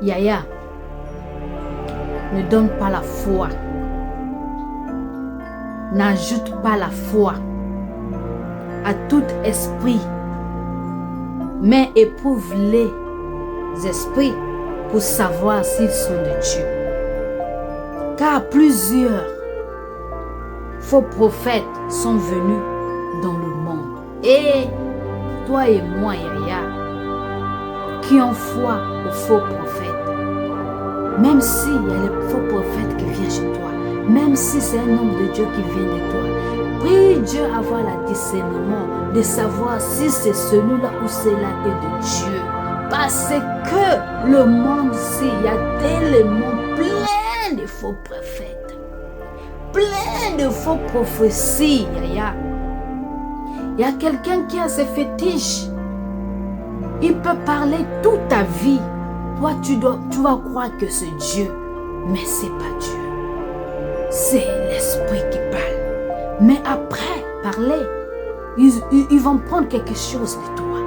Yaya, ne donne pas la foi. N'ajoute pas la foi à tout esprit, mais éprouve les esprits pour savoir s'ils sont de Dieu. Car plusieurs faux prophètes sont venus dans le monde. Et toi et moi, Yaya, qui ont foi aux faux prophètes, même s'il y a les faux prophètes qui viennent chez toi, même si c'est un homme de Dieu qui vient de toi, prie Dieu avoir le discernement de savoir si c'est celui-là ou celui-là est de Dieu. Parce que le monde-ci, il y a tellement plein de faux prophètes, plein de faux prophéties, Yaya. Il y a quelqu'un qui a ses fétiches. Il peut parler toute ta vie. Toi, tu vas croire que c'est Dieu, mais c'est pas Dieu. C'est l'esprit qui parle. Mais après parler, ils vont prendre quelque chose de toi.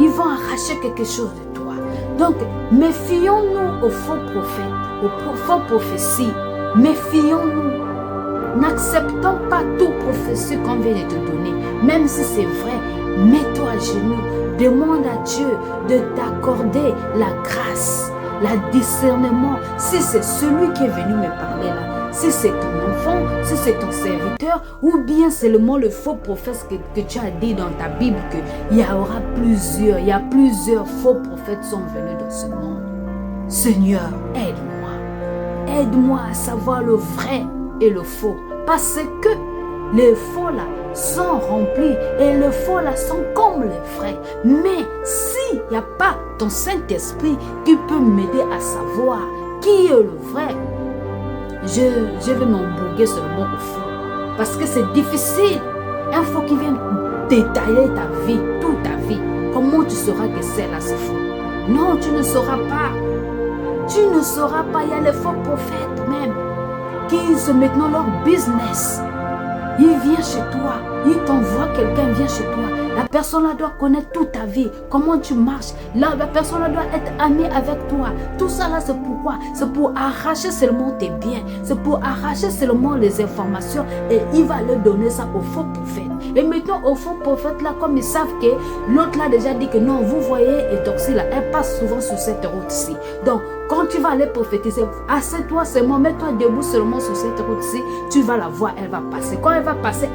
Ils vont arracher quelque chose de toi. Donc, méfions-nous aux faux prophètes, aux faux prophéties. Méfions-nous. N'acceptons pas toute prophétie qu'on vient de te donner. Même si c'est vrai, mets-toi à genoux. Demande à Dieu de t'accorder la grâce, le discernement. Si c'est celui qui est venu me parler là, si c'est ton enfant, si c'est ton serviteur, ou bien seulement le faux prophète que tu as dit dans ta Bible qu'il y aura plusieurs, faux prophètes sont venus dans ce monde. Seigneur, aide-moi. Aide-moi à savoir le vrai et le faux. Parce que les faux là sont remplis et les faux là sont comme les vrais. Mais s'il n'y a pas ton Saint-Esprit qui peut m'aider à savoir qui est le vrai, je vais m'embrouiller seulement au faux. Parce que c'est difficile. Un faux qui vient détailler ta vie, toute ta vie. Comment tu sauras que c'est là, c'est faux? Non, tu ne sauras pas. Tu ne sauras pas. Il y a les faux prophètes même qui se mettent dans leur business. Il vient chez toi, il t'envoie quelqu'un, vient chez toi. La personne là doit connaître toute ta vie, comment tu marches. Là, la personne là doit être amie avec toi. Tout ça là, c'est pourquoi? C'est pour arracher seulement tes biens. C'est pour arracher seulement les informations. Et il va leur donner ça aux faux prophètes. Et maintenant, aux faux prophètes là, comme ils savent que l'autre là déjà dit que non, vous voyez, Etoxie là, elle passe souvent sur cette route-ci. Donc, quand tu vas aller prophétiser, assieds-toi seulement, mets-toi debout seulement sur cette route-ci, tu vas la voir, elle va passer. Quand elle va passer,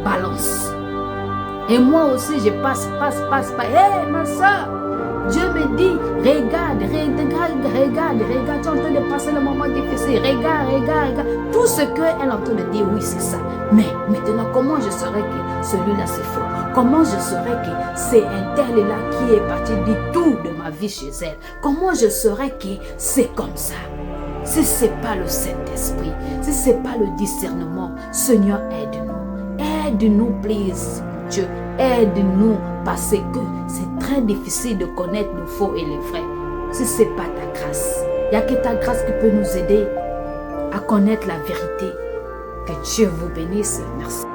balance. Et moi aussi, je passe. Hé, ma soeur, Dieu me dit, regarde, tu es en train de passer le moment difficile, regarde. Tout ce qu'elle est en train de dire, oui, c'est ça. Mais maintenant, comment je saurais que celui-là, c'est faux? Comment je saurais que c'est un tel là qui est parti du tout de ma vie chez elle? Comment je saurais que c'est comme ça? Si ce n'est pas le Saint-Esprit, si ce n'est pas le discernement, Seigneur, aide-nous. Aide-nous, please, Dieu. Aide-nous parce que c'est très difficile de connaître le faux et le vrai. Si ce n'est pas ta grâce, il n'y a que ta grâce qui peut nous aider à connaître la vérité. Que Dieu vous bénisse. Merci.